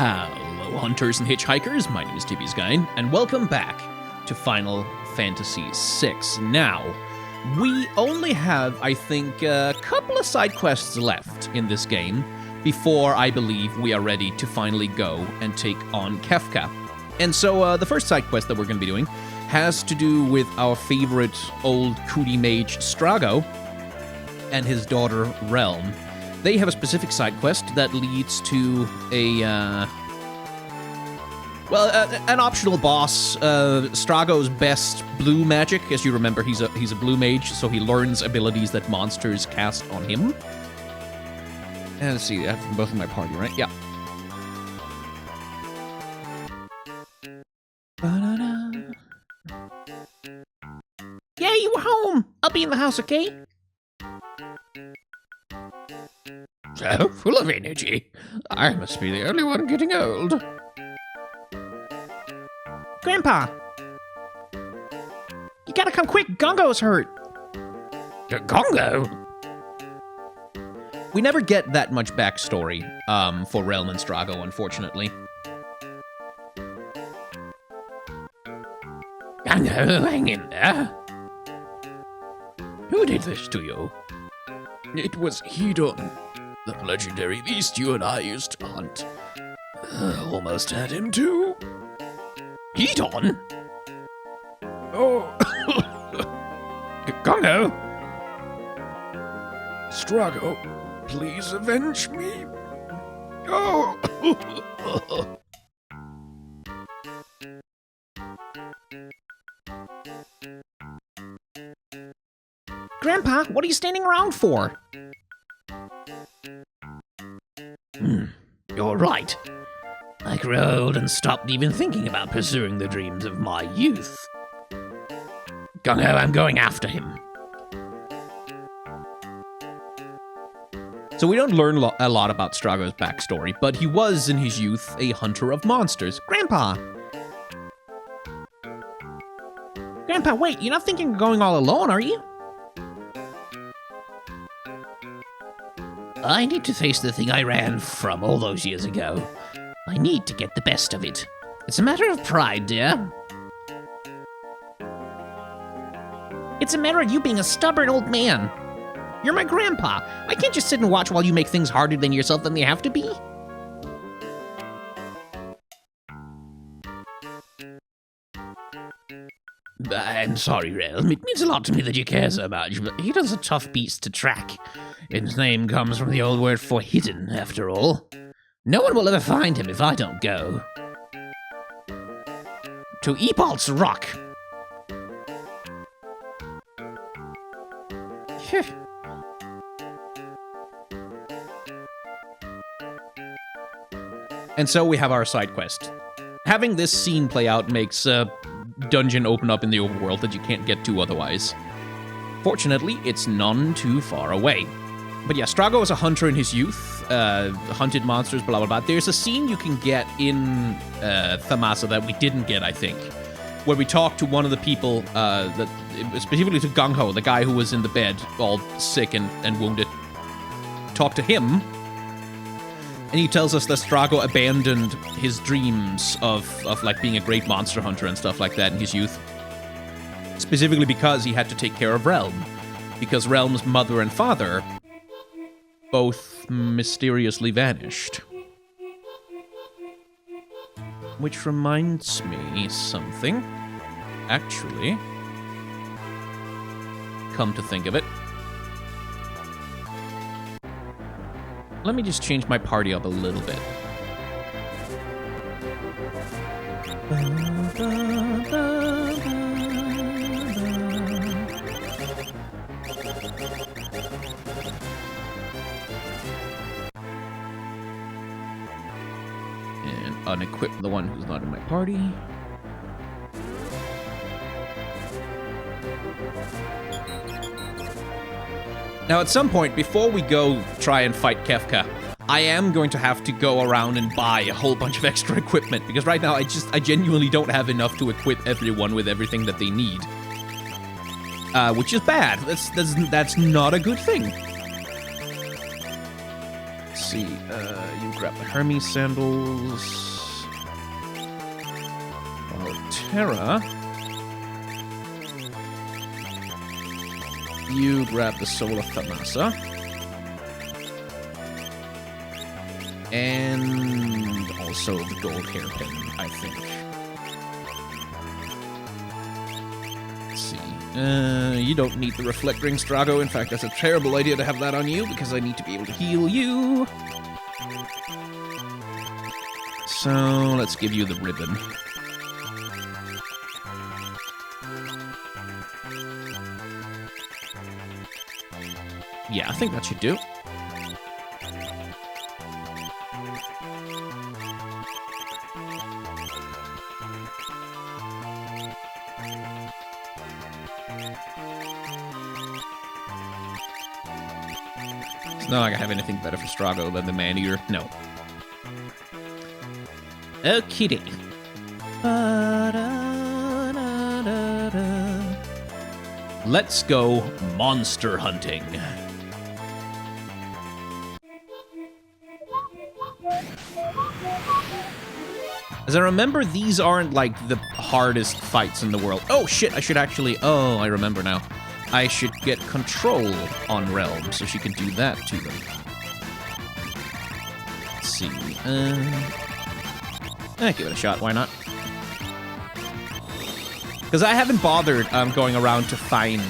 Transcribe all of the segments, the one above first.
Hello, hunters and hitchhikers. My name is Tippy's Guide, and welcome back to Final Fantasy VI. Now, we only have, I think, a couple of side quests left in this game before I believe we are ready to finally go and take on Kefka. And so the first side quest that we're going to be doing has to do with our favorite old cootie mage, Strago, and his daughter, Realm. They have a specific side quest that leads to an optional boss, Strago's best blue magic. As you remember, he's a blue mage, so he learns abilities that monsters cast on him. And let's see, I have both in my party, right? Yeah. Yay, you were home! I'll be in the house, okay? So full of energy. I must be the only one getting old. Grandpa! You gotta come quick, Gongo's hurt! Gongo? We never get that much backstory for Realm and Strago, unfortunately. Gongo, hang in there. Who did this to you? It was Hedon, the legendary beast you and I used to hunt. Almost had him too. Hedon? Oh. Gongo? Strago, please avenge me. Oh. Grandpa, what are you standing around for? You're right. I grew old and stopped even thinking about pursuing the dreams of my youth. Gongo, I'm going after him. So we don't learn a lot about Strago's backstory, but he was, in his youth, a hunter of monsters. Grandpa! Grandpa, wait, you're not thinking of going all alone, are you? I need to face the thing I ran from all those years ago. I need to get the best of it. It's a matter of pride, dear. It's a matter of you being a stubborn old man. You're my grandpa. I can't just sit and watch while you make things harder than yourself than they have to be. I'm sorry, Realm. It means a lot to me that you care so much, but Hedon's a tough beast to track. His name comes from the old word for hidden, after all. No one will ever find him if I don't go. To Ebalt's Rock. And so we have our side quest. Having this scene play out makes a dungeon open up in the overworld that you can't get to otherwise. Fortunately, it's none too far away. But yeah, Strago was a hunter in his youth, hunted monsters, blah, blah, blah. There's a scene you can get in Thamasa that we didn't get, I think, where we talk to one of the people, specifically to Gung-Ho, the guy who was in the bed, all sick and wounded. Talk to him, and he tells us that Strago abandoned his dreams of like being a great monster hunter and stuff like that in his youth. Specifically because he had to take care of Realm. Because Realm's mother and father both mysteriously vanished. Which reminds me something. Actually, come to think of it, let me just change my party up a little bit. And unequip the one who's not in my party. Now, at some point, before we go try and fight Kefka, I am going to have to go around and buy a whole bunch of extra equipment, because right now I genuinely don't have enough to equip everyone with everything that they need. Which is bad. That's not a good thing. Let's see. You grab the Hermes sandals. Terra. You grab the soul of Thamasa. And also the gold hairpin, I think. Let's see. You don't need the reflect ring, Strago. In fact, that's a terrible idea to have that on you because I need to be able to heal you. So let's give you the ribbon. Yeah, I think that should do. It's not like I have anything better for Strago than the man-eater. No. Okie dokie. Let's go monster hunting. As I remember, these aren't, like, the hardest fights in the world. Oh, shit, I should actually... Oh, I remember now. I should get control on Realm, so she can do that to them. Let's see. Give it a shot, why not? Because I haven't bothered going around to find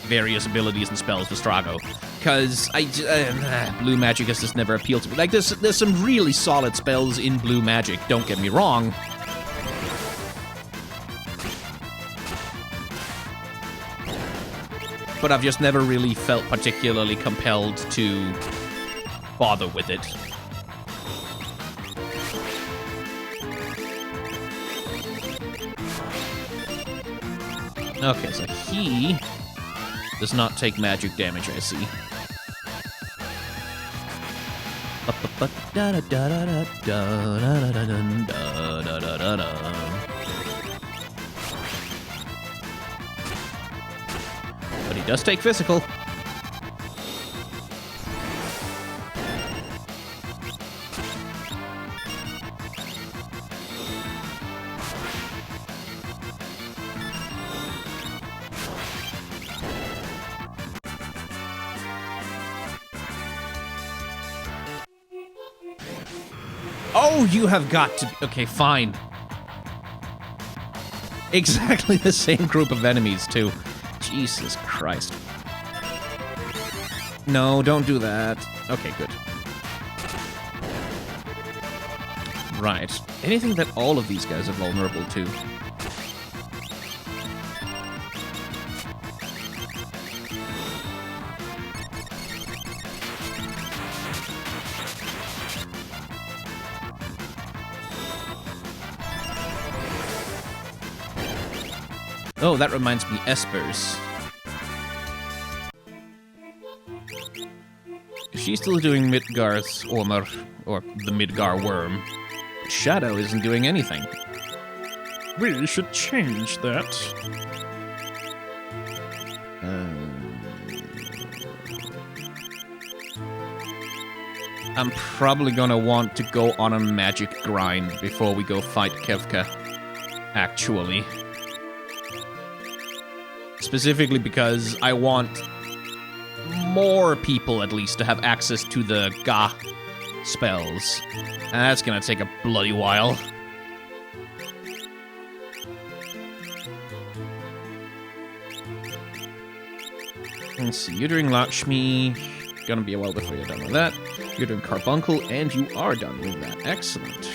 various abilities and spells for Strago. Because blue magic has just never appealed to me. Like, there's some really solid spells in blue magic, don't get me wrong. But I've just never really felt particularly compelled to bother with it. Okay, so he does not take magic damage, I see. But he does take physical. Oh, you have got to... Okay, fine. Exactly the same group of enemies, too. Jesus Christ. No, don't do that. Okay, good. Right. Anything that all of these guys are vulnerable to. Oh, that reminds me, Espers. She's still doing Midgar's Ormer, or the Midgar worm. Shadow isn't doing anything. We should change that. I'm probably gonna want to go on a magic grind before we go fight Kefka, actually. Specifically because I want more people, at least, to have access to the Ga spells. And that's gonna take a bloody while. Let's see, you're doing Lakshmi. Gonna be a while before you're done with that. You're doing Carbuncle, and you are done with that. Excellent.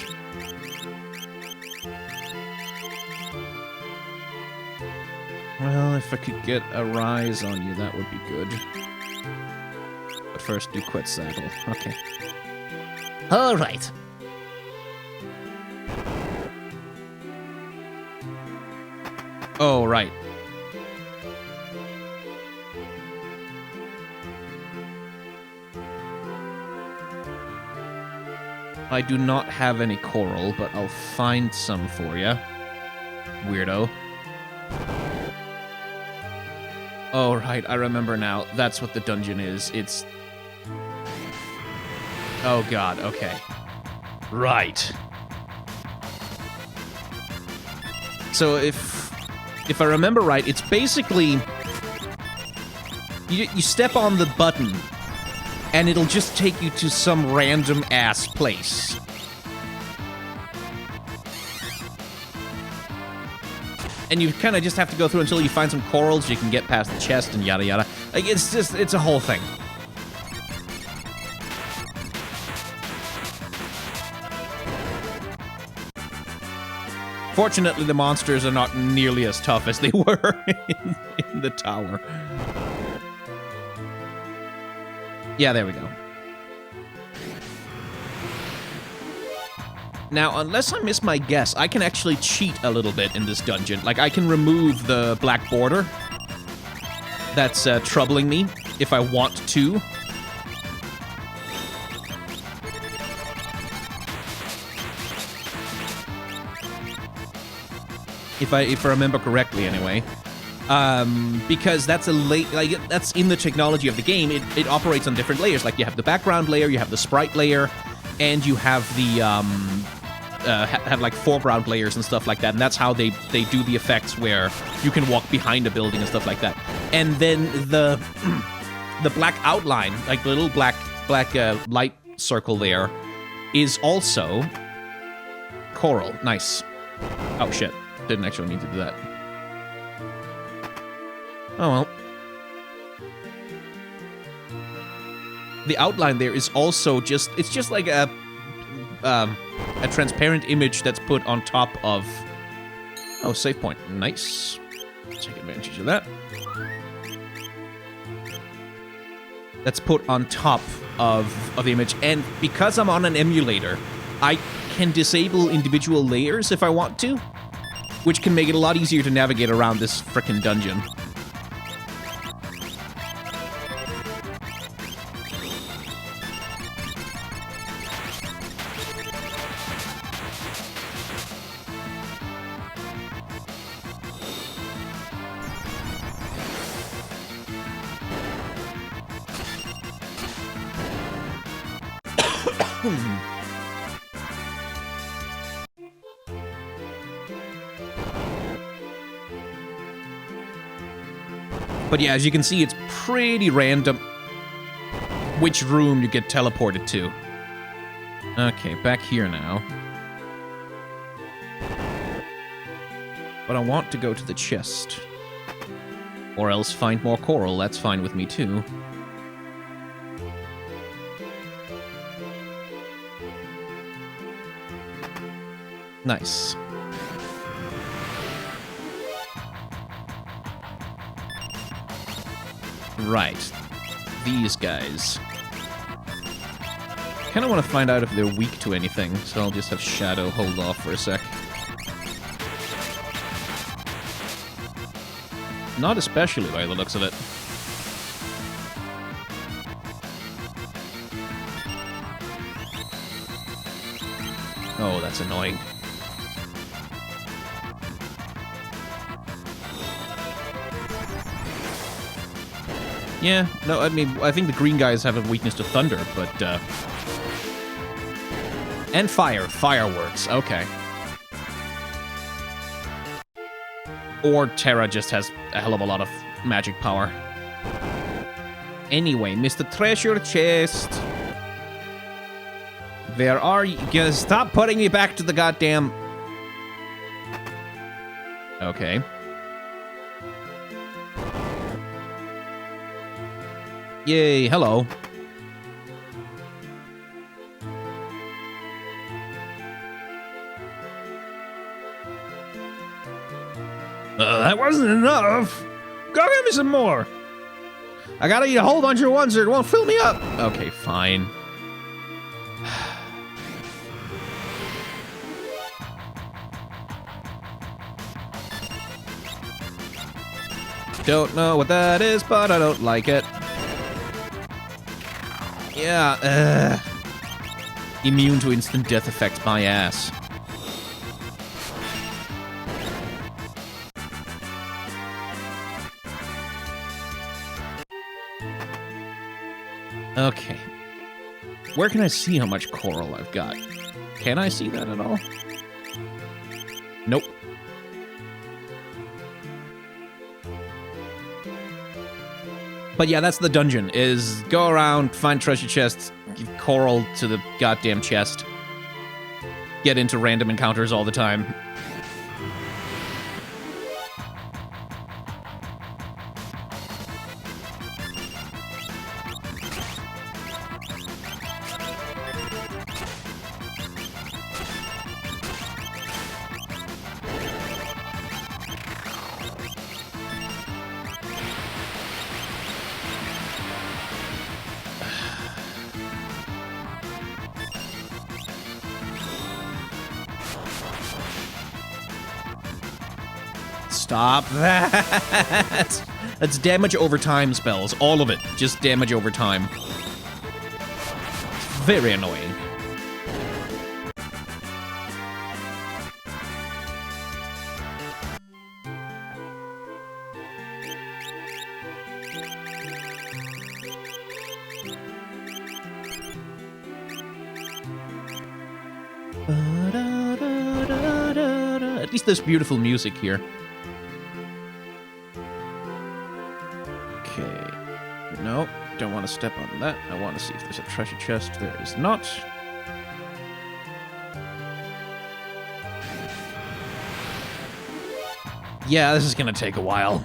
Well, if I could get a rise on you, that would be good. But first, do Quetzalcoatl. Okay. All right. Oh, right. I do not have any coral, but I'll find some for you. Weirdo. Oh, right, I remember now. That's what the dungeon is. It's... Oh god, okay. Right. So if I remember right, it's basically you step on the button and it'll just take you to some random ass place. And you kind of just have to go through until you find some corals, you can get past the chest and yada yada. Like, it's a whole thing. Fortunately, the monsters are not nearly as tough as they were in the tower. Yeah, there we go. Now, unless I miss my guess, I can actually cheat a little bit in this dungeon. Like, I can remove the black border that's troubling me if I want to. If I remember correctly, anyway. Because that's that's in the technology of the game. It operates on different layers. Like, you have the background layer, you have the sprite layer, and you have the have like foreground layers and stuff like that. And that's how they do the effects where you can walk behind a building and stuff like that. And then the black outline, like the little black light circle there, is also coral. Nice. Oh shit. Didn't actually mean to do that. Oh well. The outline there is also it's just like a transparent image that's put on top of... Oh, save point. Nice. Take advantage of that. That's put on top of the image. And because I'm on an emulator, I can disable individual layers if I want to, which can make it a lot easier to navigate around this frickin' dungeon. But yeah, as you can see, it's pretty random which room you get teleported to. Okay, back here now. But I want to go to the chest. Or else find more coral. That's fine with me too. Nice. Right. These guys. Kind of want to find out if they're weak to anything, so I'll just have Shadow hold off for a sec. Not especially by the looks of it. Oh, that's annoying. Yeah, no, I mean, I think the green guys have a weakness to thunder, but, and fire. Fireworks, okay. Or Terra just has a hell of a lot of magic power. Anyway, Mr. Treasure Chest. Where are you? Stop putting me back to the goddamn... Okay. Yay, hello. That wasn't enough. Go get me some more. I gotta eat a whole bunch of ones or it won't fill me up. Okay, fine. Don't know what that is, but I don't like it. Yeah, immune to instant death effects, my ass. Okay. Where can I see how much coral I've got? Can I see that at all? Nope. But yeah, that's the dungeon, is go around, find treasure chests, give coral to the goddamn chest, get into random encounters all the time. Stop that! That's damage over time spells. All of it. Just damage over time. It's very annoying. At least there's beautiful music here. Okay. No, don't want to step on that. I want to see if there's a treasure chest. There is not. Yeah, this is gonna take a while.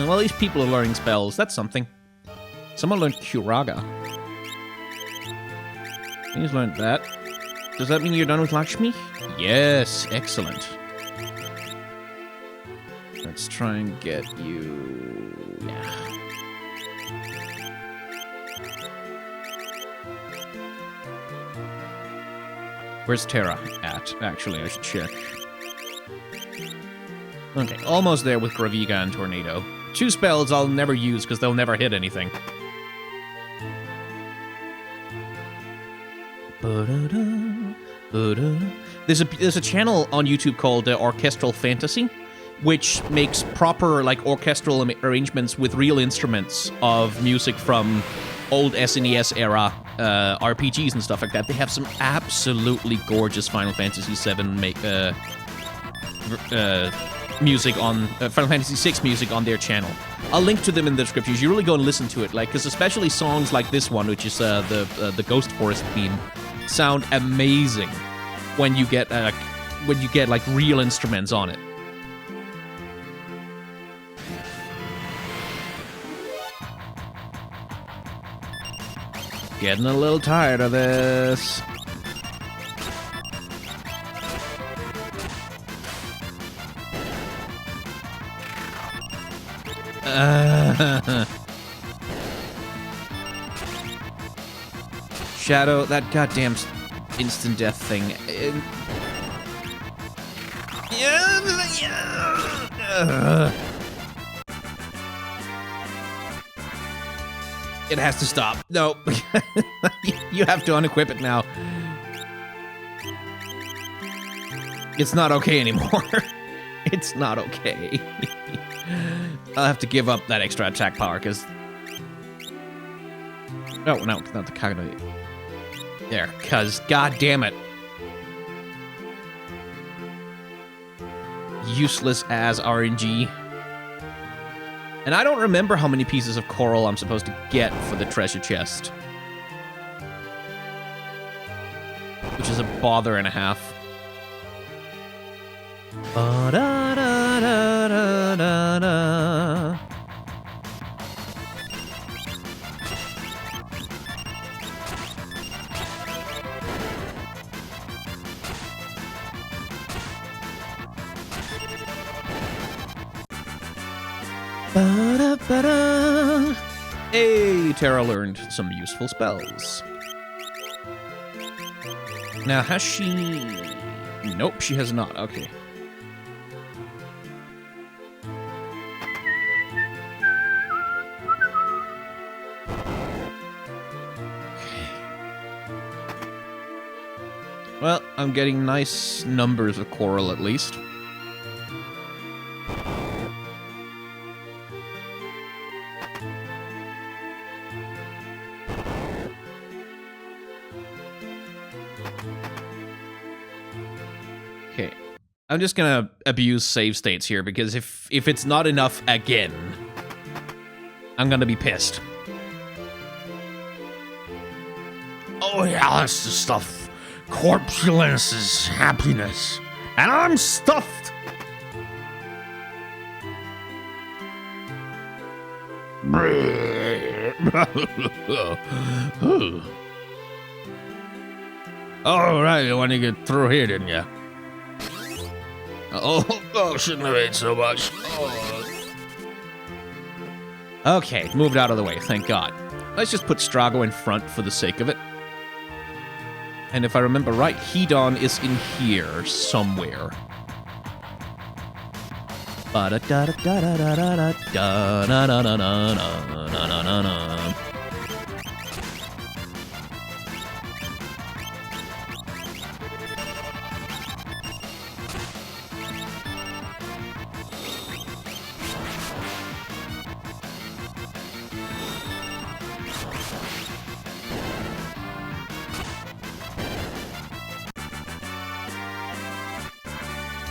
Well, at least people are learning spells. That's something. Someone learned Curaga. He's learned that. Does that mean you're done with Lakshmi? Yes, excellent. Let's try and get you... Yeah. Where's Terra at? Actually, I should check. Okay, almost there with Graviga and Tornado. Two spells I'll never use because they'll never hit anything. There's a channel on YouTube called Orchestral Fantasy, which makes proper like orchestral arrangements with real instruments of music from old SNES era RPGs and stuff like that. They have some absolutely gorgeous Final Fantasy VII music on Final Fantasy VI music on their channel. I'll link to them in the description. You really go and listen to it, like, because especially songs like this one, which is the Ghost Forest theme, sound amazing when you get like real instruments on it. Getting a little tired of this. Shadow, that goddamn instant death thing. It has to stop. No. You have to unequip it now. It's not okay anymore. It's not okay. I'll have to give up that extra attack power, because... Oh, no, not the Kagami. There, because, god damn it. Useless as RNG. And I don't remember how many pieces of coral I'm supposed to get for the treasure chest. Which is a bother and a half. Ba-da-da-da-da-da. Ba-da-ba-da. Hey, Terra learned some useful spells. Now, has she... Nope, she has not. Okay. Well, I'm getting nice numbers of coral at least. Okay. I'm just gonna abuse save states here, because if it's not enough again, I'm gonna be pissed. Oh yeah, that's the stuff. Corpulence is happiness. And I'm stuffed. All right, you want to get through here, didn't you? Oh, shouldn't have ate so much. Oh. Okay, moved out of the way, thank God. Let's just put Strago in front for the sake of it. And if I remember right, Hedon is in here somewhere.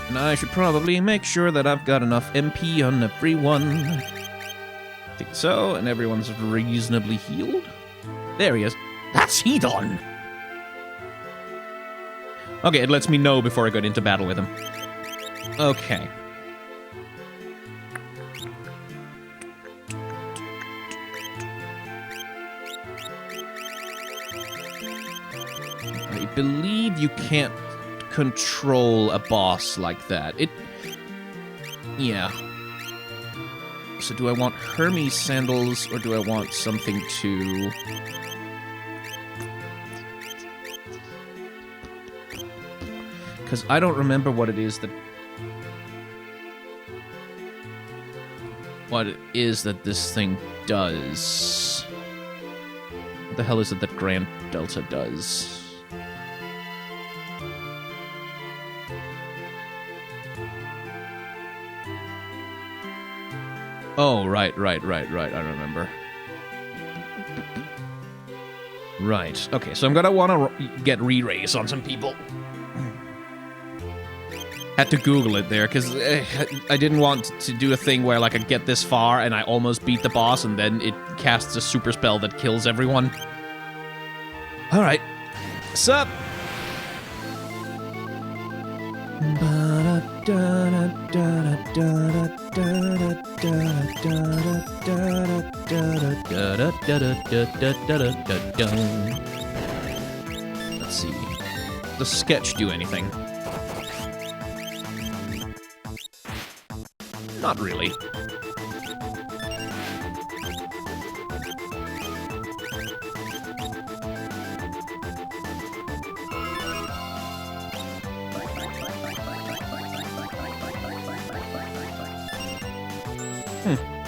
And I should probably make sure that I've got enough MP on everyone. I think so, and everyone's reasonably healed. There he is. That's Hedon. Okay, it lets me know before I go into battle with him. Okay. I believe you can't control a boss like that. Yeah. So do I want Hermes sandals, or do I want something to... Because I don't remember what it is that... What it is that this thing does. What the hell is it that granddaughter does? Oh, right, I remember. Right, okay, so I'm gonna want to get re-raise on some people. Had to Google it there, because I didn't want to do a thing where, like, I get this far and I almost beat the boss, and then it casts a super spell that kills everyone. Alright. Sup? Let's see. Does the sketch do anything? Not really.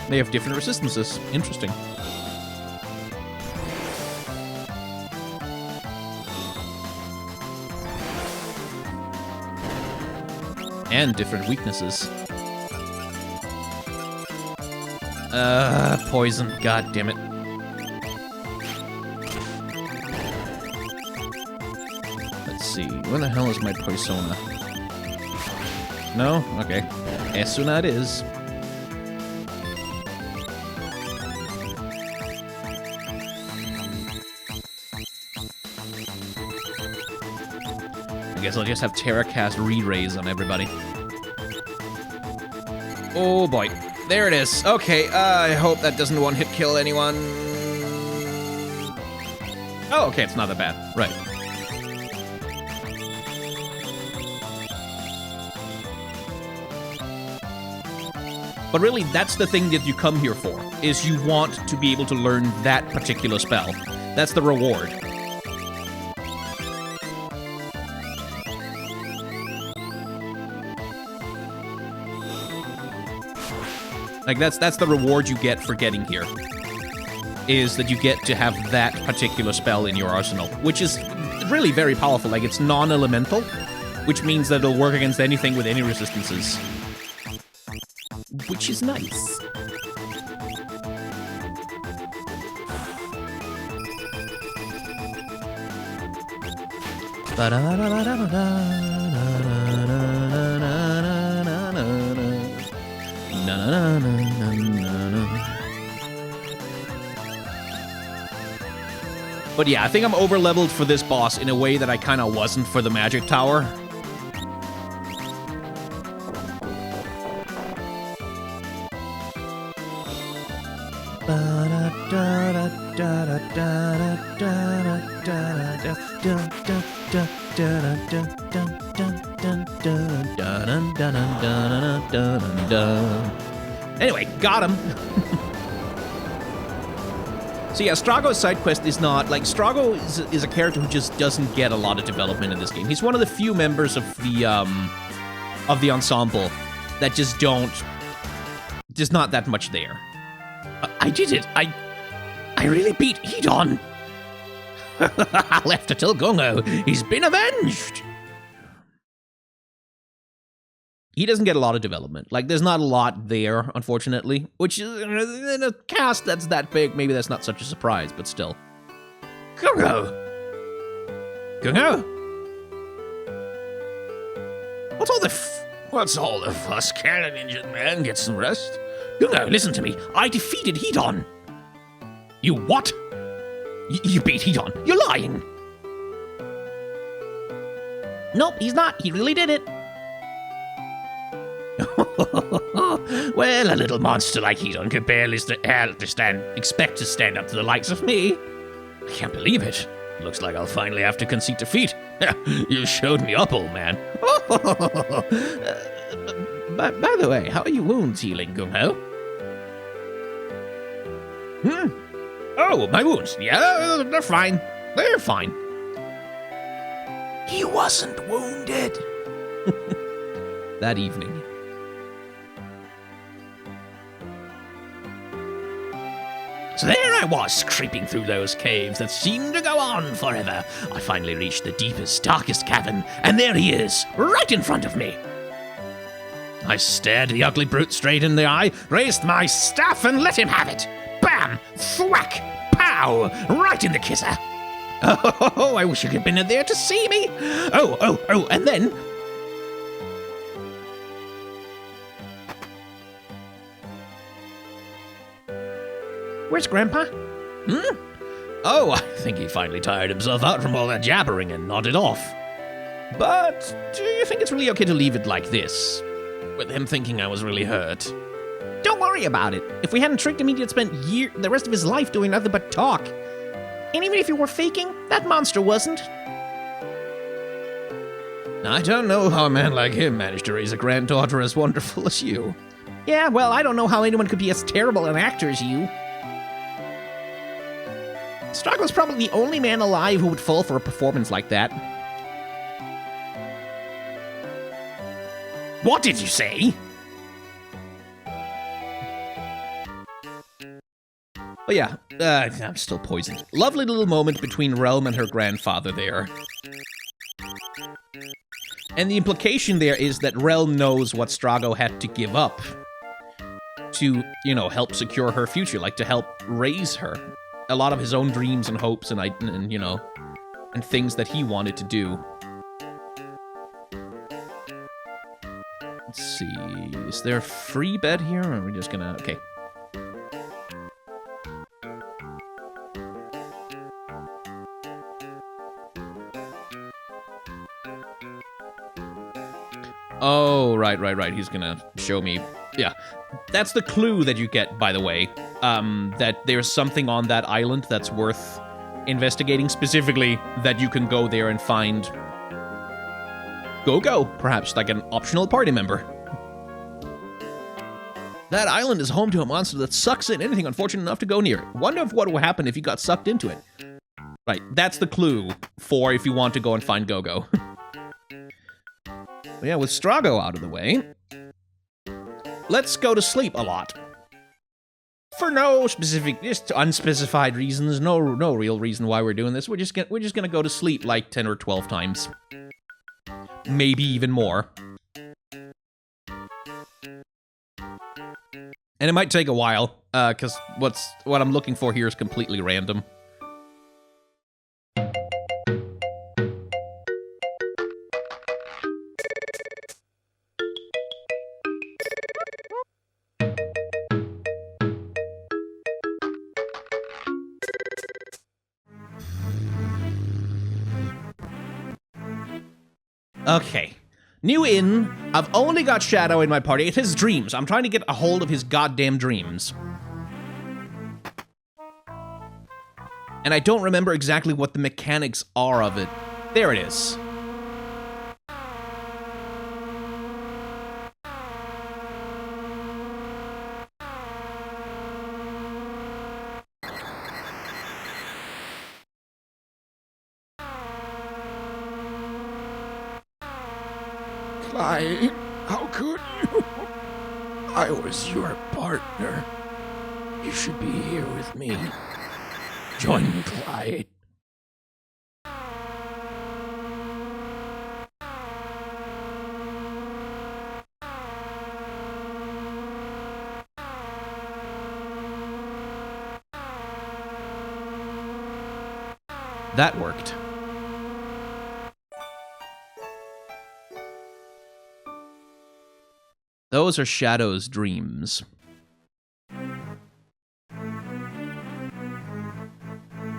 They have different resistances. Interesting. And different weaknesses. Poison. God damn it. Let's see. Where the hell is my persona? No? Okay. Esuna it is. I guess I'll just have Terra cast re-raise on everybody. Oh boy. There it is. Okay, I hope that doesn't one-hit kill anyone. Oh, okay, it's not that bad. Right. But really, that's the thing that you come here for, is you want to be able to learn that particular spell. That's the reward. Like, that's the reward you get for getting here. is that you get to have that particular spell in your arsenal, which is really very powerful. Like, it's non-elemental, which means that it'll work against anything with any resistances. Which is nice. But yeah, I think I'm over-leveled for this boss in a way that I kind of wasn't for the magic tower. Anyway, got him. So yeah, Strago's side quest is not, like, Strago is a character who just doesn't get a lot of development in this game. He's one of the few members of the ensemble that just don't, there's not that much there. I did it. I really beat Hedon. I'll have to tell Gongo. He's been avenged. He doesn't get a lot of development. Like, there's not a lot there, unfortunately. Which is, in a cast that's that big, maybe that's not such a surprise, but still. Gongo! Gongo? What's all the fuss? Can an injured man get some rest? Gongo, listen to me. I defeated Hedon. You what? You beat Hedon. You're lying. Nope, he's not. He really did it. Well, a little monster like Hedon could barely expect to stand up to the likes of me. I can't believe it. Looks like I'll finally have to concede defeat. You showed me up, old man. By the way, how are your wounds healing, Gung-Ho? Oh, my wounds. Yeah, they're fine. They're fine. He wasn't wounded. That evening. So there I was, creeping through those caves that seemed to go on forever. I finally reached the deepest, darkest cavern, and there he is, right in front of me. I stared the ugly brute straight in the eye, raised my staff, and let him have it. Bam! Thwack! Pow! Right in the kisser. Oh, I wish you could have been there to see me. Oh, and then... Where's Grandpa? Oh, I think he finally tired himself out from all that jabbering and nodded off. But do you think it's really okay to leave it like this? With him thinking I was really hurt? Don't worry about it. If we hadn't tricked him, he'd spent the rest of his life doing nothing but talk. And even if you were faking, that monster wasn't. I don't know how a man like him managed to raise a granddaughter as wonderful as you. Yeah, well, I don't know how anyone could be as terrible an actor as you. Strago's probably the only man alive who would fall for a performance like that. What did you say? Oh yeah, I'm still poisoned. Lovely little moment between Realm and her grandfather there. And the implication there is that Realm knows what Strago had to give up to, you know, help secure her future, like to help raise her. A lot of his own dreams and hopes and you know, and things that he wanted to do. Let's see, is there a free bed here, or are we just gonna, okay. Oh, right. He's gonna show me. Yeah. That's the clue that you get, by the way. That there's something on that island that's worth investigating. Specifically, that you can go there and find Go-Go, perhaps, like an optional party member. That island is home to a monster that sucks in anything unfortunate enough to go near it. Wonder what will happen if you got sucked into it. Right, that's the clue for if you want to go and find Go-Go. Yeah, with Strago out of the way, let's go to sleep a lot. for no specific, just unspecified reasons, no real reason why we're doing this. We're just gonna go to sleep like 10 or 12 times. Maybe even more. And it might take a while, because what I'm looking for here is completely random. Okay. New in. I've only got Shadow in my party. It's his dreams. I'm trying to get a hold of his goddamn dreams. And I don't remember exactly what the mechanics are of it. There it is. Clyde, how could you? I was your partner. You should be here with me. Join me, Clyde. That worked. Those are Shadow's dreams.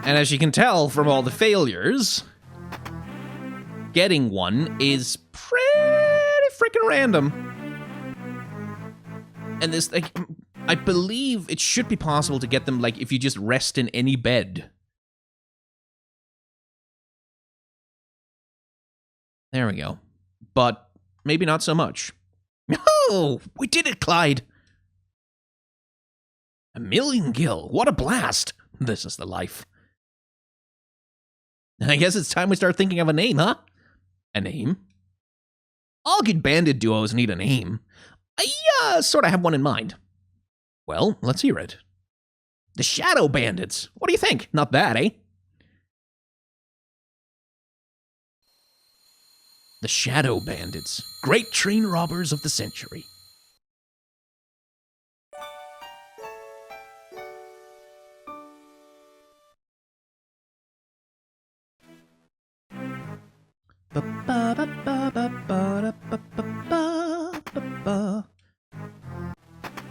And as you can tell from all the failures, getting one is pretty freaking random. And this, like, I believe it should be possible to get them, like, if you just rest in any bed. There we go. But maybe not so much. Oh, we did it, Clyde. 1,000,000 gil. What a blast. This is the life. I guess it's time we start thinking of a name, huh? A name? All good bandit duos need a name. I sort of have one in mind. Well, let's hear it. The Shadow Bandits. What do you think? Not bad, eh? The Shadow Bandits. Great train robbers of the century.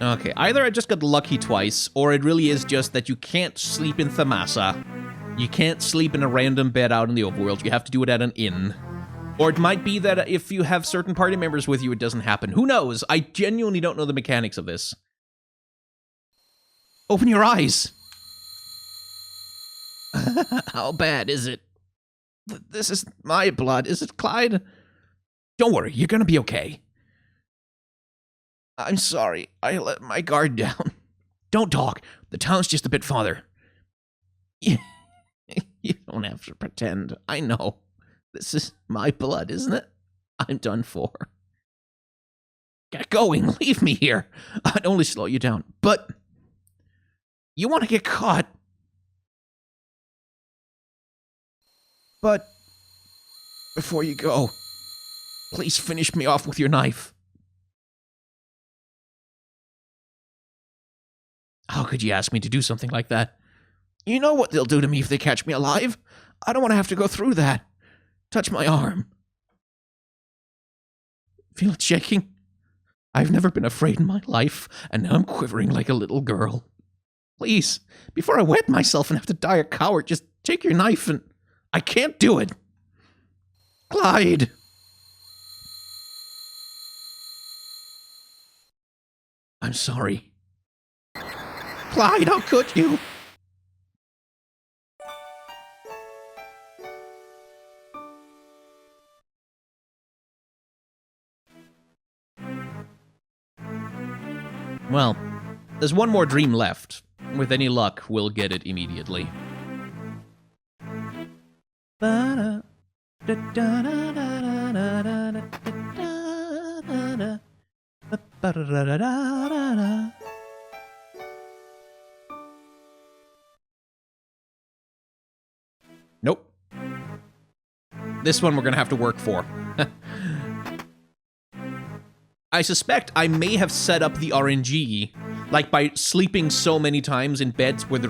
Okay, either I just got lucky twice, or it really is just that you can't sleep in Thamasa. You can't sleep in a random bed out in the overworld. You have to do it at an inn. Or it might be that if you have certain party members with you, it doesn't happen. Who knows? I genuinely don't know the mechanics of this. Open your eyes! How bad is it? This is my blood, is it, Clyde? Don't worry, you're gonna be okay. I'm sorry, I let my guard down. Don't talk, the town's just a bit farther. You don't have to pretend, I know. This is my blood, isn't it? I'm done for. Get going, leave me here. I'd only slow you down, but you want to get caught. But before you go, please finish me off with your knife. How could you ask me to do something like that? You know what they'll do to me if they catch me alive. I don't want to have to go through that. Touch my arm. Feel it shaking? I've never been afraid in my life, and now I'm quivering like a little girl. Please, before I wet myself and have to die a coward, just take your knife and... I can't do it. Clyde! I'm sorry. Clyde, how could you? Well, there's one more dream left. With any luck, we'll get it immediately. Nope. This one we're gonna have to work for. I suspect I may have set up the RNG, like by sleeping so many times in beds where the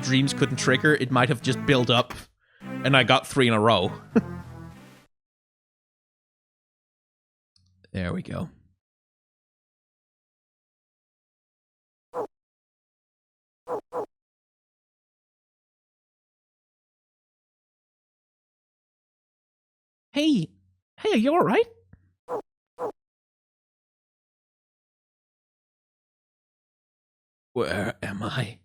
dreams couldn't trigger, it might have just built up, and I got 3 in a row. There we go. Hey, are you alright? Where am I?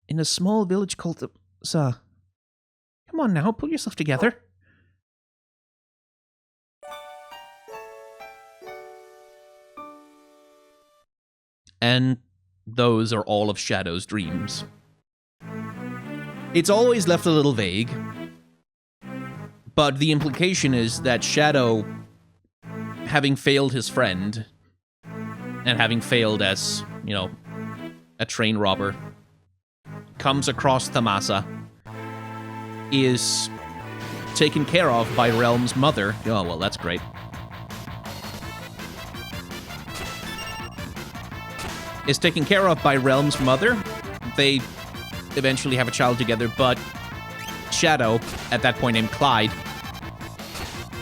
In a small village called Thamasa. Come on now, pull yourself together. And those are all of Shadow's dreams. It's always left a little vague, but the implication is that Shadow, having failed his friend, and having failed as, you know, a train robber, comes across Thamasa, is taken care of by Realm's mother. Oh, well, that's great. Is taken care of by Realm's mother. They eventually have a child together, but Shadow, at that point named Clyde,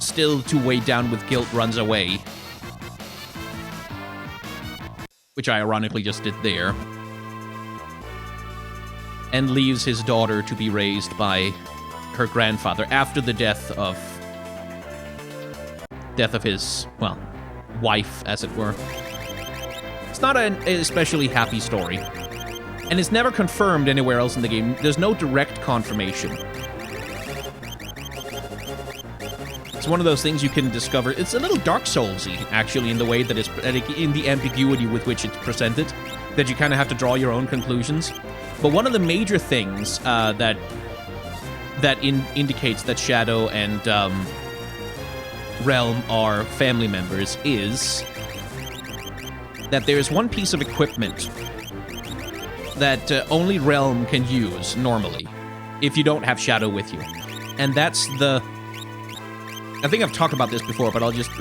still too weighed down with guilt, runs away. Which I ironically just did there. And leaves his daughter to be raised by her grandfather after the death of his, well, wife, as it were. It's not an especially happy story. And it's never confirmed anywhere else in the game. There's no direct confirmation. It's one of those things you can discover. It's a little Dark Souls-y, actually, in the way that it's, in the ambiguity with which it's presented, that you kind of have to draw your own conclusions. But one of the major things that indicates that Shadow and Realm are family members is that there's one piece of equipment that only Realm can use normally if you don't have Shadow with you. And that's the... I think I've talked about this before, but I'll just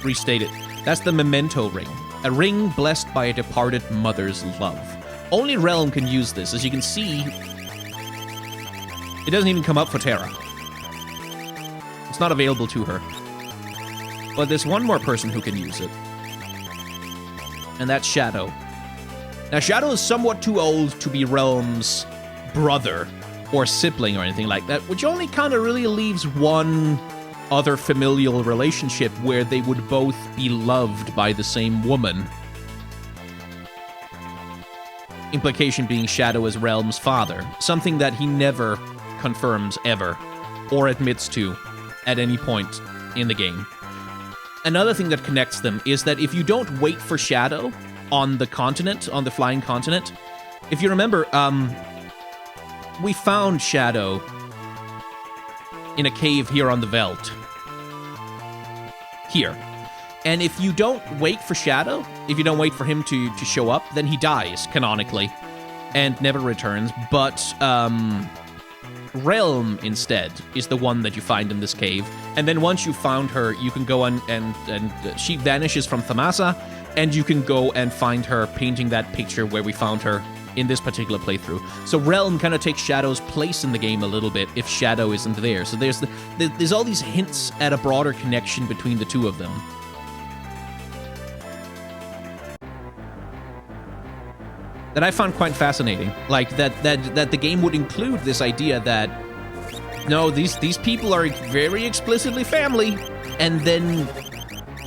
restate it. That's the Memento Ring. A ring blessed by a departed mother's love. Only Realm can use this. As you can see, it doesn't even come up for Terra. It's not available to her. But there's one more person who can use it. And that's Shadow. Now, Shadow is somewhat too old to be Realm's brother or sibling or anything like that, which only kind of really leaves one other familial relationship where they would both be loved by the same woman. Implication being Shadow is Realm's father, something that he never confirms ever, or admits to at any point in the game. Another thing that connects them is that if you don't wait for Shadow on the continent, on the flying continent, if you remember, we found Shadow in a cave here on the Veldt. Here. And if you don't wait for Shadow, if you don't wait for him to show up, then he dies, canonically, and never returns. But Realm, instead, is the one that you find in this cave. And then once you found her, you can go and she vanishes from Thamasa, and you can go and find her painting that picture where we found her in this particular playthrough. So Realm kind of takes Shadow's place in the game a little bit if Shadow isn't there. So there's all these hints at a broader connection between the two of them. That I found quite fascinating. Like, that the game would include this idea that, no, these people are very explicitly family, and then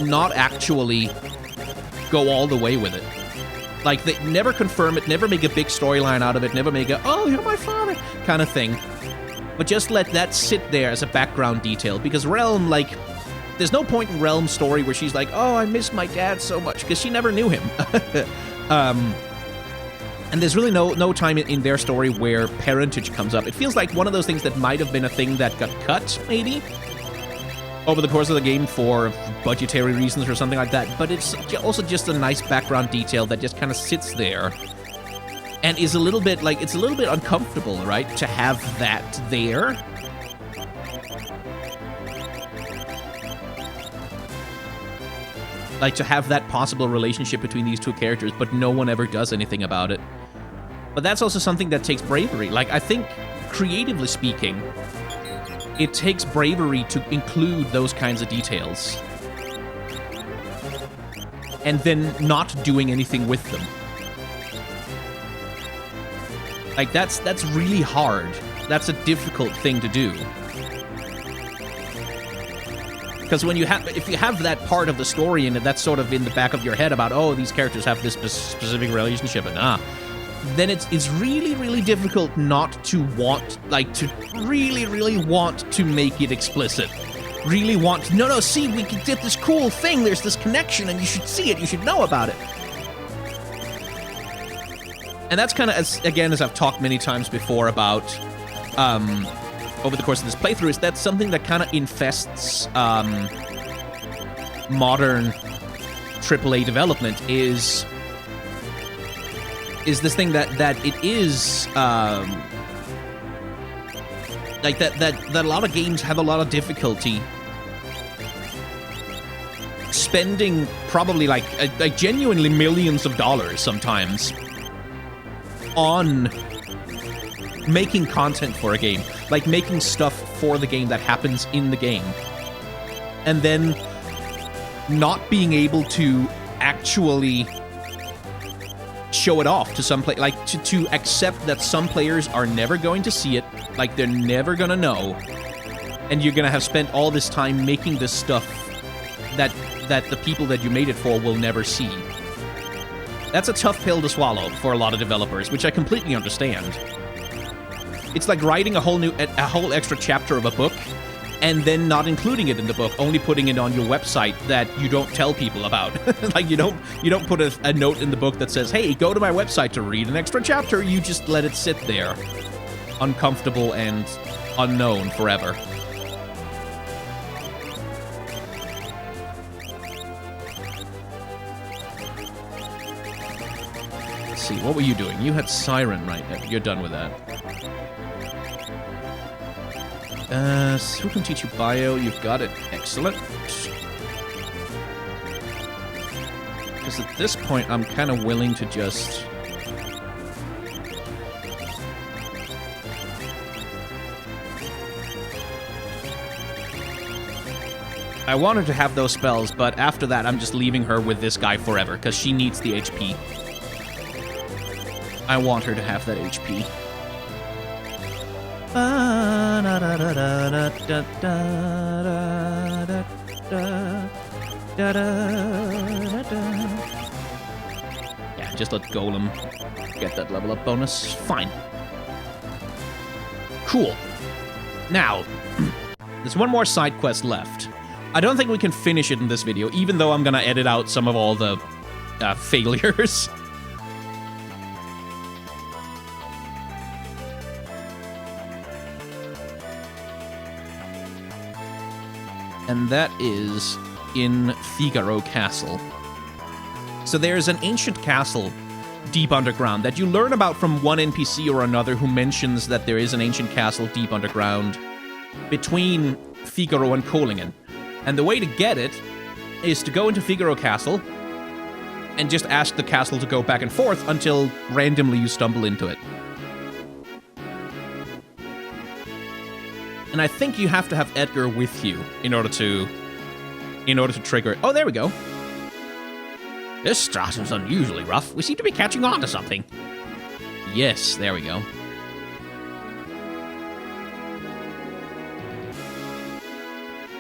not actually go all the way with it. Like, they never confirm it, never make a big storyline out of it, never make a, oh, you're my father, kind of thing. But just let that sit there as a background detail, because Realm, like, there's no point in Realm's story where she's like, oh, I miss my dad so much, because she never knew him. And there's really no time in their story where parentage comes up. It feels like one of those things that might have been a thing that got cut, maybe, over the course of the game for budgetary reasons or something like that. But it's also just a nice background detail that just kind of sits there and is a little bit like, it's a little bit uncomfortable, right, to have that there. Like, to have that possible relationship between these two characters, but no one ever does anything about it. But that's also something that takes bravery. Like, I think, creatively speaking, it takes bravery to include those kinds of details. And then not doing anything with them. Like, that's really hard. That's a difficult thing to do. Because when if you have that part of the story and that's sort of in the back of your head about, oh, these characters have this specific relationship and then it's really, really difficult not to want, like, to really, really want to make it explicit. Really want to, no, see, we can get this cool thing, there's this connection, and you should see it, you should know about it. And that's kind of, as I've talked many times before about, over the course of this playthrough, is that's something that kind of infests modern AAA development is this thing that it is like that a lot of games have a lot of difficulty spending probably like genuinely millions of dollars sometimes on making content for a game, like making stuff for the game that happens in the game, and then not being able to actually show it off to some like to accept that some players are never going to see it, like they're never gonna know, and you're gonna have spent all this time making this stuff that the people that you made it for will never see. That's a tough pill to swallow for a lot of developers, which I completely understand. It's like writing a whole extra chapter of a book and then not including it in the book, only putting it on your website that you don't tell people about. Like you don't put a note in the book that says, "Hey, go to my website to read an extra chapter." You just let it sit there, uncomfortable and unknown forever. Let's see, what were you doing? You had Siren, right? You're done with that. Who can teach you bio? You've got it. Excellent. Because at this point, I'm kind of willing to just... I want her to have those spells, but after that, I'm just leaving her with this guy forever, because she needs the HP. I want her to have that HP. Yeah, just let Golem get that level up bonus. Fine. Cool. Now, there's one more side quest left. I don't think we can finish it in this video, even though I'm gonna edit out some of all the failures. And that is in Figaro Castle. So there's an ancient castle deep underground that you learn about from one NPC or another who mentions that there is an ancient castle deep underground between Figaro and Kohlingen. And the way to get it is to go into Figaro Castle and just ask the castle to go back and forth until randomly you stumble into it. And I think you have to have Edgar with you in order to trigger it. Oh, there we go. This stratum's unusually rough. We seem to be catching on to something. Yes, there we go.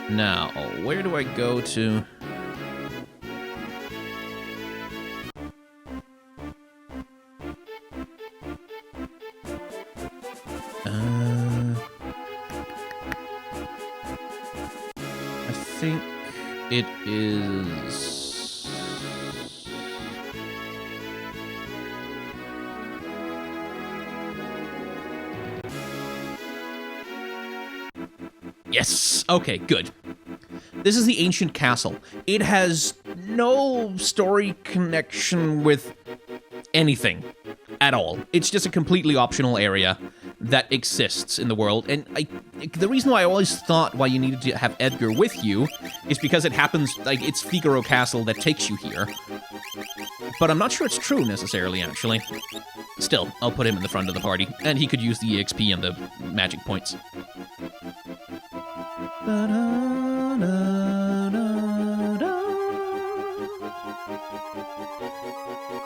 Now, where do I go to? I think it is... Yes! Okay, good. This is the ancient castle. It has no story connection with anything. at all. It's just a completely optional area that exists in the world. And the reason why I always thought why you needed to have Edgar with you is because it happens, like, it's Figaro Castle that takes you here. But I'm not sure it's true necessarily, actually. Still, I'll put him in the front of the party, and he could use the EXP and the magic points.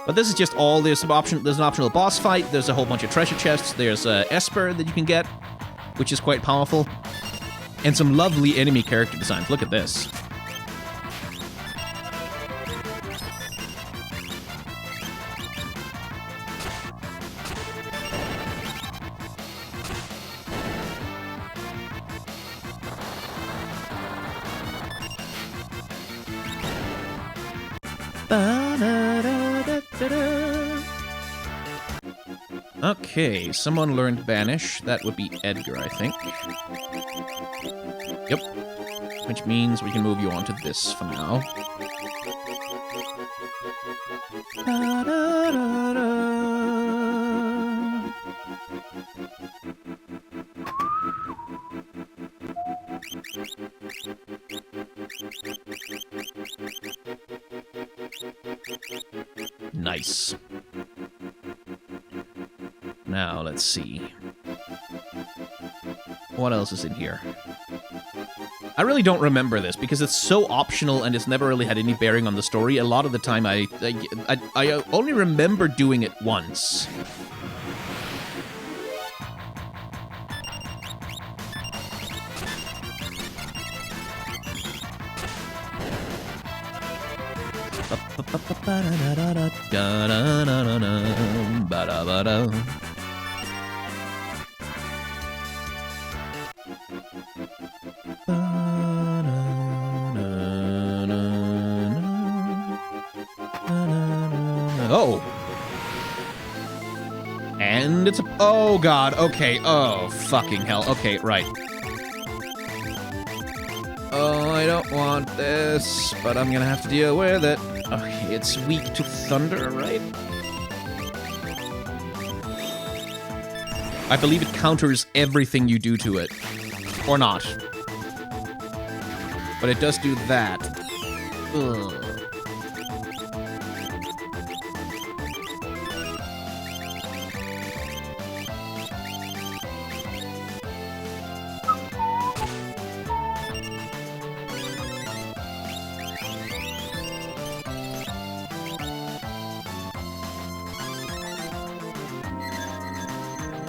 But this is just all, there's an optional boss fight, there's a whole bunch of treasure chests, there's Esper that you can get, which is quite powerful, and some lovely enemy character designs. Look at this. Okay, someone learned Banish. That would be Edgar, I think. Yep. Which means we can move you on to this for now. Nice. Now, let's see. What else is in here? I really don't remember this because it's so optional and it's never really had any bearing on the story. A lot of the time, I only remember doing it once. Oh. And it's a... Oh, God. Okay. Oh, fucking hell. Okay, right. Oh, I don't want this, but I'm gonna have to deal with it. Okay, it's weak to thunder, right? I believe it counters everything you do to it. Or not. But it does do that. Ugh.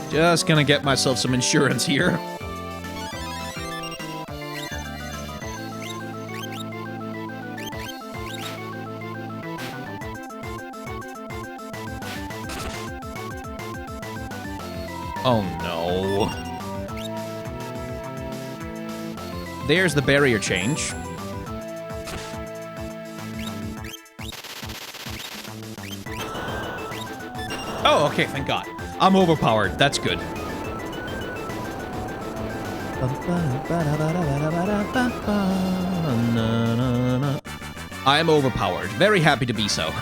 Just gonna get myself some insurance here. Oh no. There's the barrier change. Oh, okay, thank God. I'm overpowered. That's good. I am overpowered. Very happy to be so.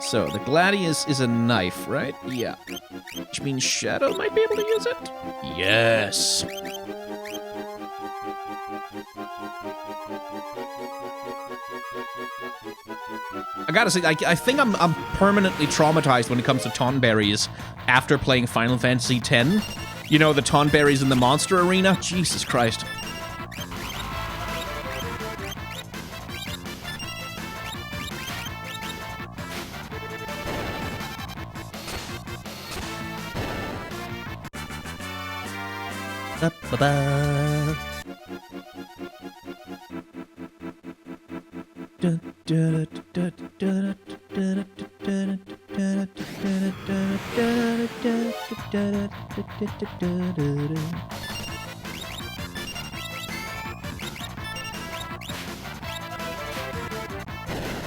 So, the Gladius is a knife, right? Yeah. Which means Shadow might be able to use it? Yes. I gotta say, I think I'm permanently traumatized when it comes to Tonberries after playing Final Fantasy X. You know, the Tonberries in the monster arena? Jesus Christ.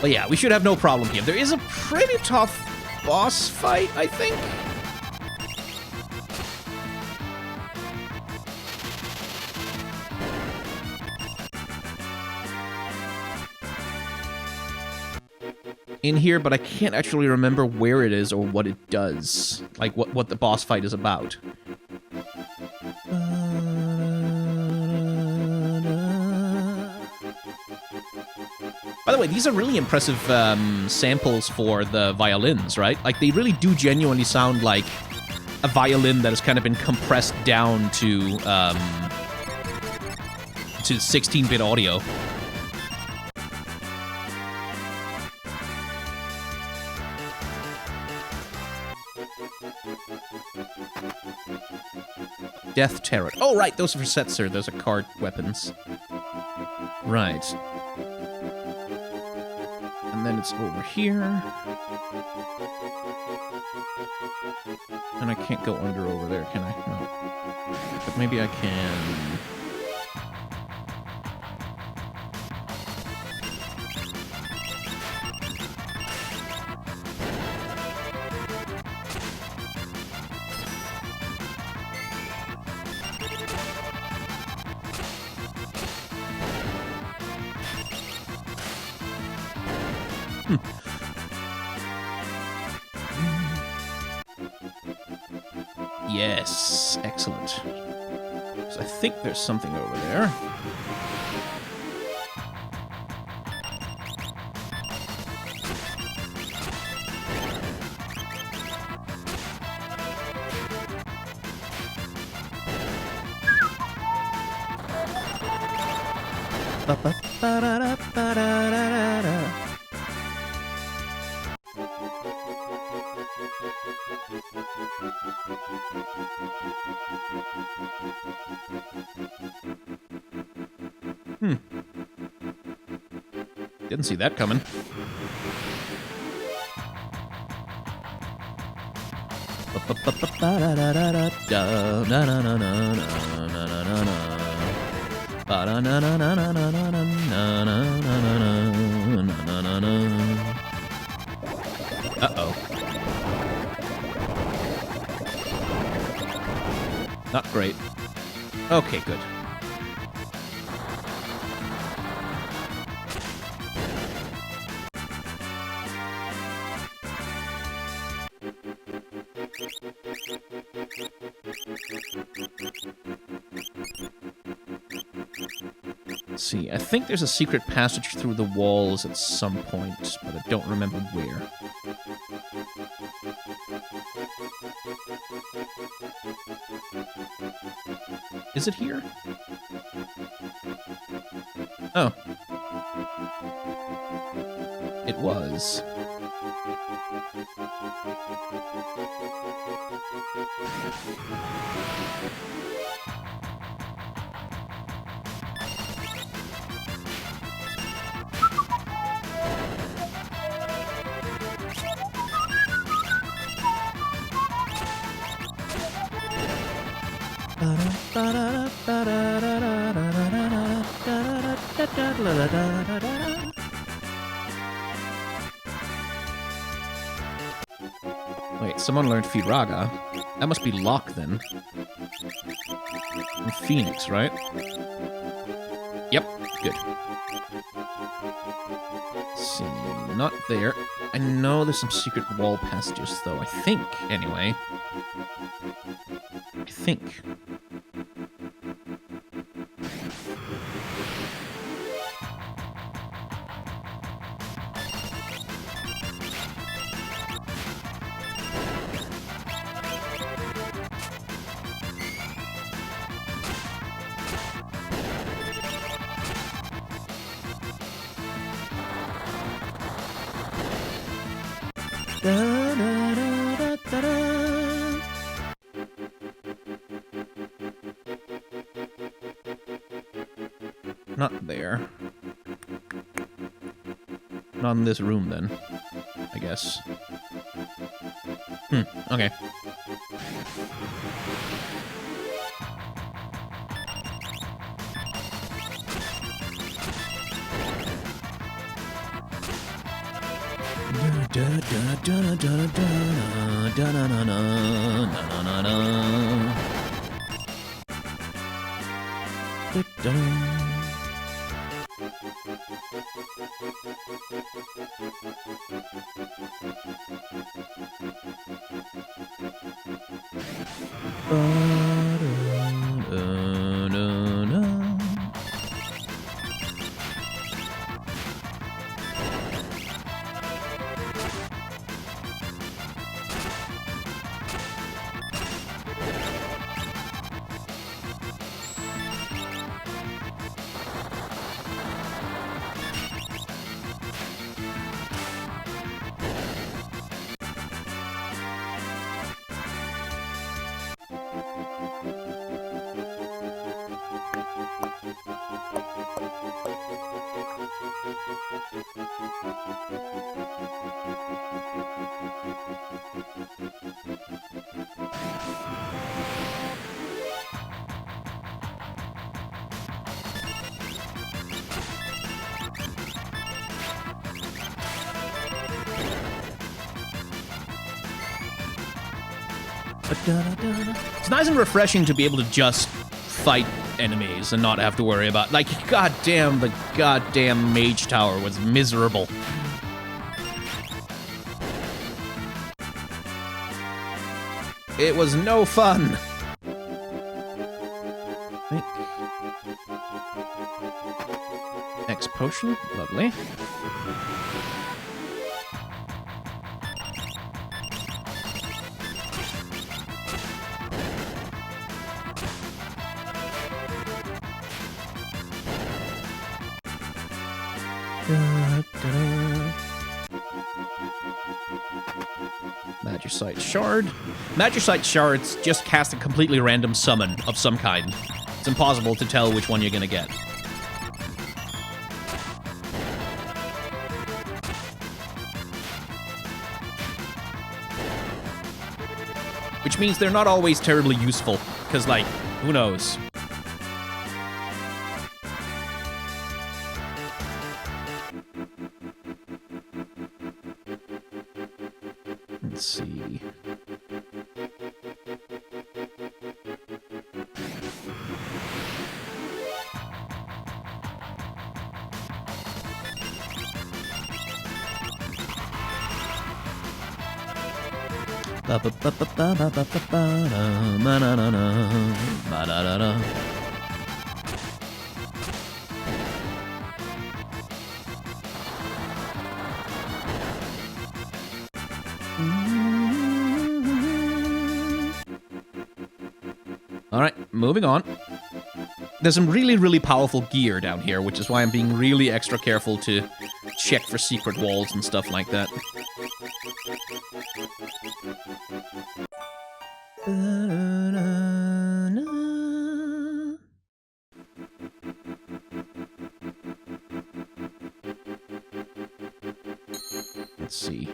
But yeah, we should have no problem here. There is a pretty tough boss fight, I think. in here, but I can't actually remember where it is or what it does. Like, what the boss fight is about. By the way, these are really impressive samples for the violins, right? Like, they really do genuinely sound like a violin that has kind of been compressed down to 16-bit audio. Death Terror. Oh, right, those are for Setzer. Those are card weapons. Right. And then it's over here. And I can't go under over there, can I? No. But maybe I can... Yes, excellent. So I think there's something over there. Ba-ba-ba-da-da-ba-da-da-da-da. Didn't see that coming. Uh-oh. Not great. Okay, good. Let's see, I think there's a secret passage through the walls at some point, but I don't remember where. Is it here? Oh. It was. Wait, someone learned Firaga. That must be Locke, then. And Phoenix, right? Yep, good. Let's see, not there. I know there's some secret wall passages, though, I think, anyway. I think. Not there. Not in this room, then. I guess. Okay. It's nice and refreshing to be able to just fight enemies and not have to worry about, like, goddamn, the goddamn mage tower was miserable. It was no fun. X potion, lovely. Magicite shard. Magicite shards just cast a completely random summon of some kind. It's impossible to tell which one you're gonna get. Which means they're not always terribly useful, because, like, who knows? Let's see. Alright, moving on. There's some really, really powerful gear down here, which is why I'm being really extra careful to check for secret walls and stuff like that. Let's see.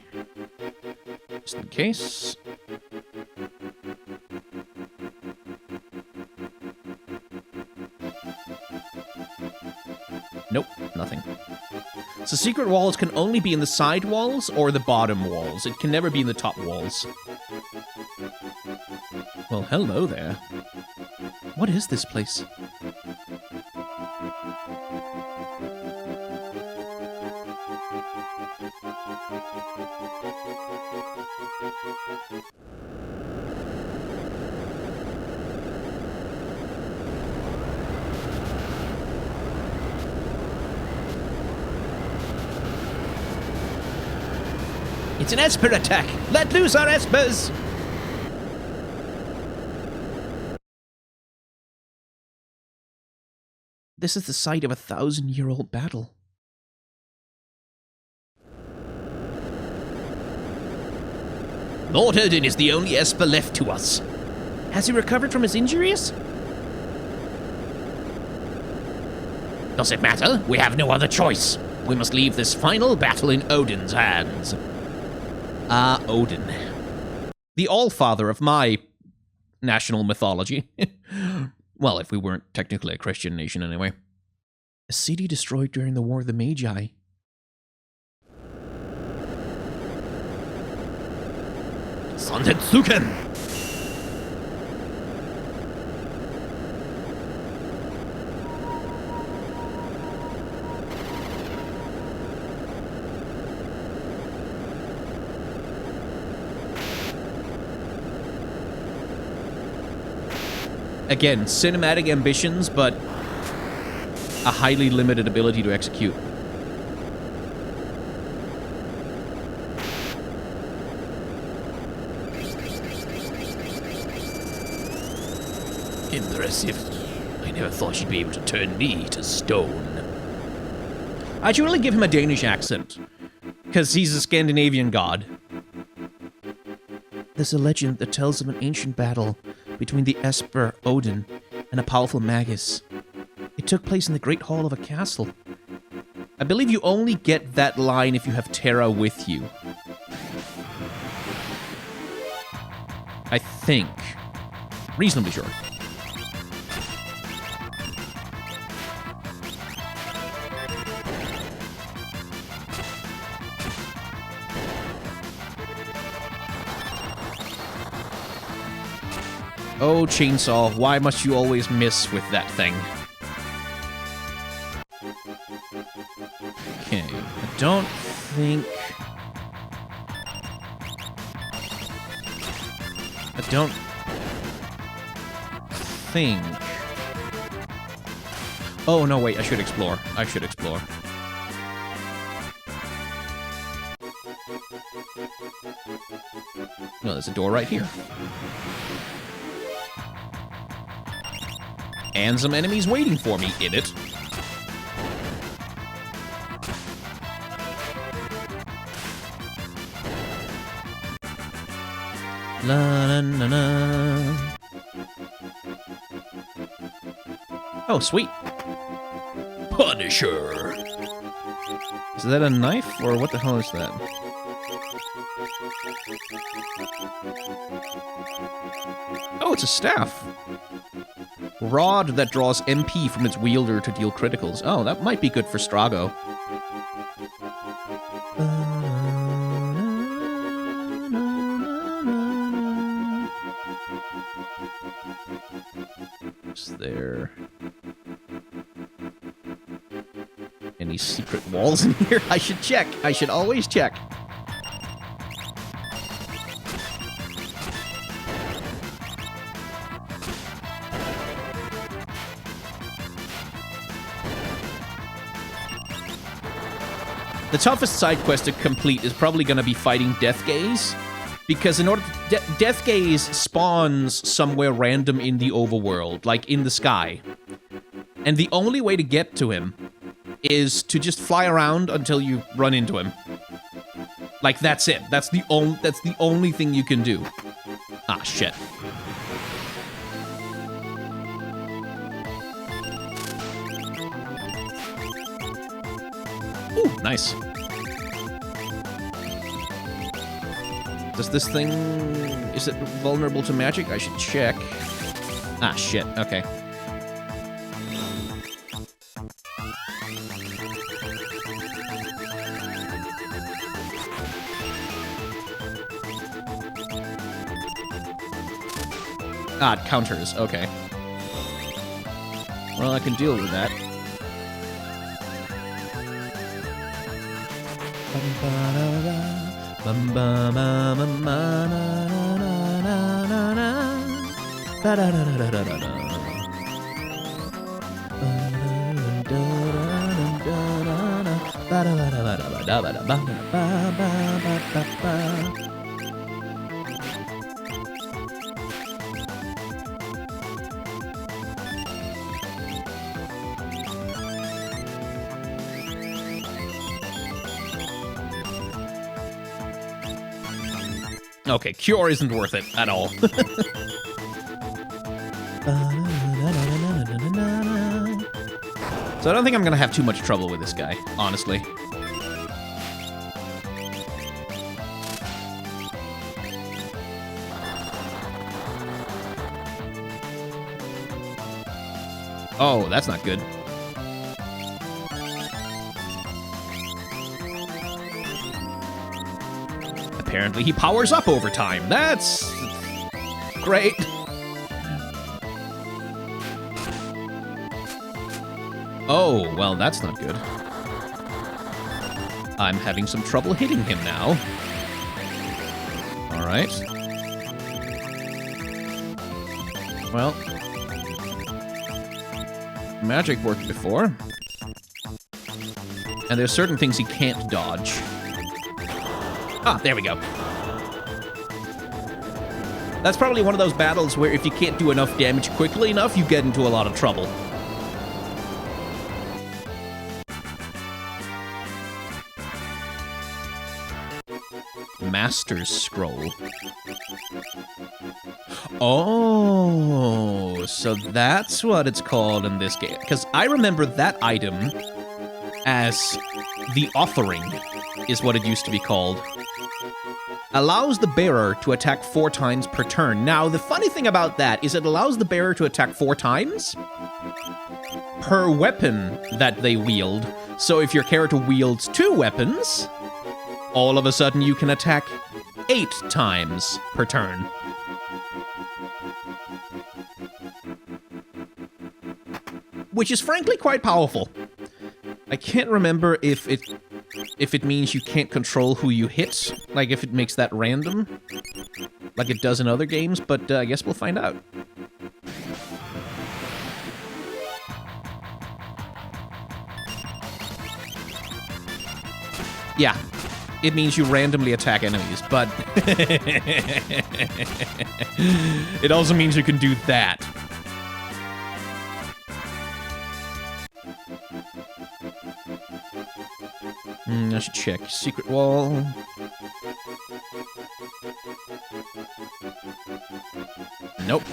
Just in case. Nope, nothing. So secret walls can only be in the side walls or the bottom walls. It can never be in the top walls. Well, hello there. What is this place? It's an Esper attack! Let loose our Espers! This is the site of a 1,000-year-old battle. Lord Odin is the only Esper left to us. Has he recovered from his injuries? Does it matter? We have no other choice. We must leave this final battle in Odin's hands. Odin. The All-Father of my national mythology. Well, if we weren't technically a Christian nation anyway. A city destroyed during the War of the Magi. Santetsuken! Again, cinematic ambitions, but a highly limited ability to execute. Impressive. I never thought you'd be able to turn me to stone. I should really give him a Danish accent, because he's a Scandinavian god. There's a legend that tells of an ancient battle between the Esper Odin and a powerful magus. It took place in the Great Hall of a castle. I believe you only get that line if you have Terra with you. I think. Reasonably sure. Oh, chainsaw, why must you always miss with that thing? Okay, I don't think... Oh, no, wait, I should explore. No, there's a door right here. And some enemies waiting for me in it. La la la la. Oh, sweet. Punisher. Is that a knife, or what the hell is that? Oh, it's a staff. Rod that draws MP from its wielder to deal criticals. Oh, that might be good for Strago. Is there any secret walls in here? I should check. I should always check. The toughest side quest to complete is probably going to be fighting Death Gaze, because in order to, Death Gaze spawns somewhere random in the overworld, like in the sky. And the only way to get to him is to just fly around until you run into him. Like, that's it. That's the only thing you can do. Ah, shit. Ooh, nice. Does this thing... is it vulnerable to magic? I should check. Ah, shit. Okay. Ah, it counters. Okay. Well, I can deal with that. Okay, Cure isn't worth it at all. So I don't think I'm gonna have too much trouble with this guy, honestly. Oh, that's not good. Apparently he powers up over time. That's great. Oh, well, that's not good. I'm having some trouble hitting him now. All right. Well, Magic worked before. And there's certain things he can't dodge. Ah, there we go. That's probably one of those battles where if you can't do enough damage quickly enough, you get into a lot of trouble. Master's Scroll. Oh, so that's what it's called in this game. Because I remember that item as the Offering, is what it used to be called. Allows the bearer to attack 4 times per turn. Now, the funny thing about that is it allows the bearer to attack 4 times per weapon that they wield. So if your character wields 2 weapons, all of a sudden you can attack 8 times per turn. Which is frankly quite powerful. I can't remember if it means you can't control who you hit, like if it makes that random, like it does in other games, but I guess we'll find out. Yeah, it means you randomly attack enemies, but it also means you can do that. I should check. Secret wall. Nope.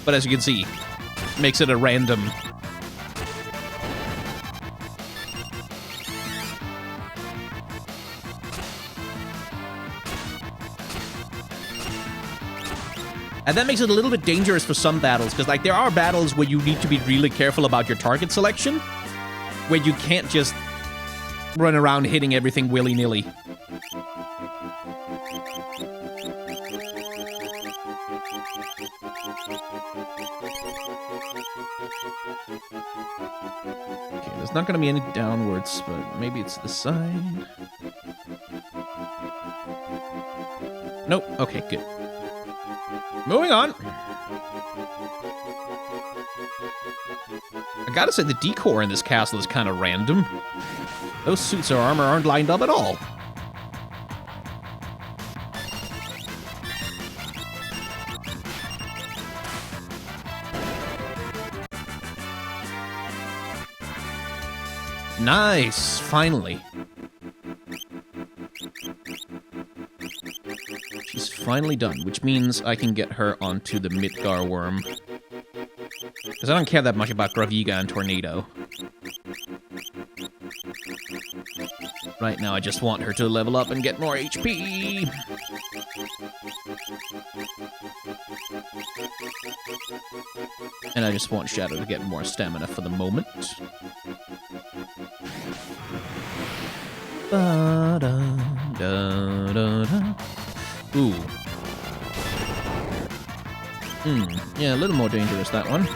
But as you can see, makes it a random. And that makes it a little bit dangerous for some battles, because like there are battles where you need to be really careful about your target selection, where you can't just run around hitting everything willy-nilly. Okay, there's not going to be any downwards, but maybe it's the side. Nope. Okay, good. Moving on. I gotta say, the decor in this castle is kind of random. Those suits of armor aren't lined up at all. Nice, finally. She's finally done, which means I can get her onto the Midgar worm. Because I don't care that much about Graviga and Tornado. Right now, I just want her to level up and get more HP. And I just want Shadow to get more stamina for the moment. Ba-da-da-da-da. Ooh. Yeah, a little more dangerous, that one.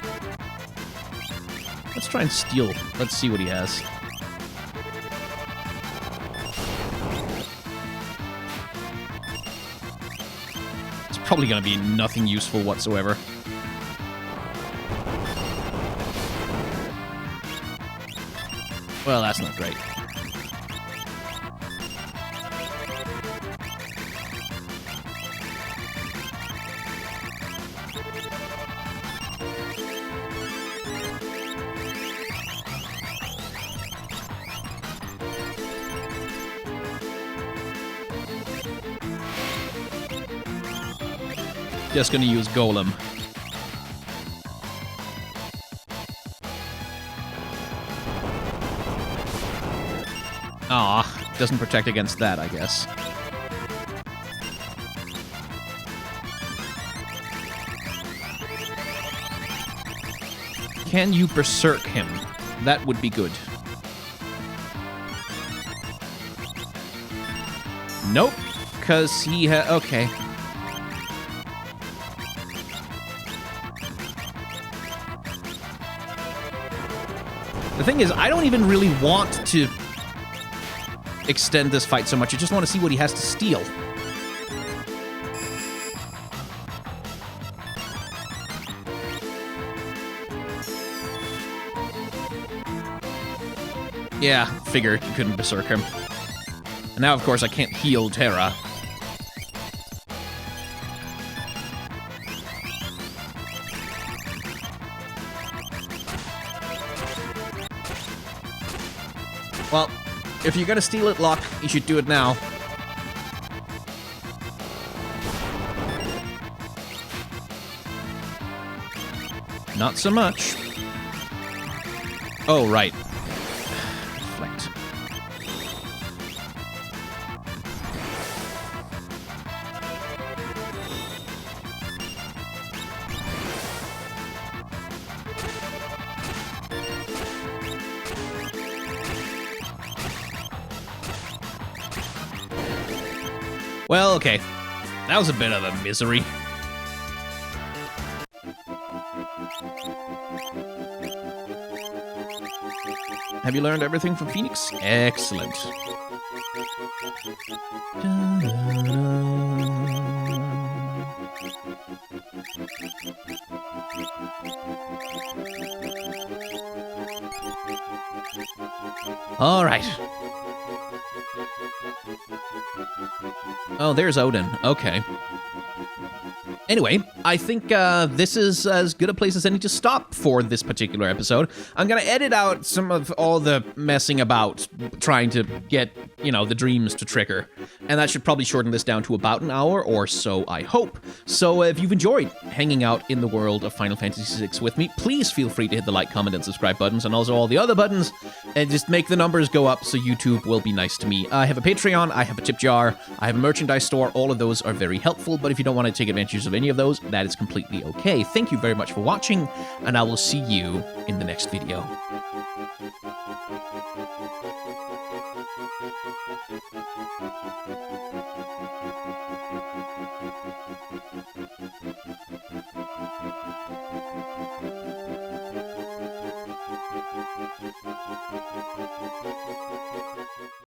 Let's try and steal. Let's see what he has. It's probably going to be nothing useful whatsoever. Well, that's not great. Just gonna use Golem. Ah, doesn't protect against that, I guess. Can you berserk him? That would be good. Nope, because he okay. The thing is, I don't even really want to extend this fight so much. I just want to see what he has to steal. Yeah, figured you couldn't berserk him. And now, of course, I can't heal Terra. Well, if you're gonna steal it, Locke, you should do it now. Not so much. Oh, right. Reflect. Well, okay. That was a bit of a misery. Have you learned everything from Phoenix? Excellent. All right. Oh, there's Odin. Okay. Anyway, I think this is as good a place as any to stop for this particular episode. I'm going to edit out some of all the messing about trying to get, you know, the dreams to trigger. And that should probably shorten this down to about an hour or so, I hope. So if you've enjoyed hanging out in the world of Final Fantasy VI with me, please feel free to hit the like, comment, and subscribe buttons, and also all the other buttons, and just make the numbers go up so YouTube will be nice to me. I have a Patreon, I have a tip jar, I have a merchandise store. All of those are very helpful, but if you don't want to take advantage of any of those, that is completely okay. Thank you very much for watching, and I will see you in the next video.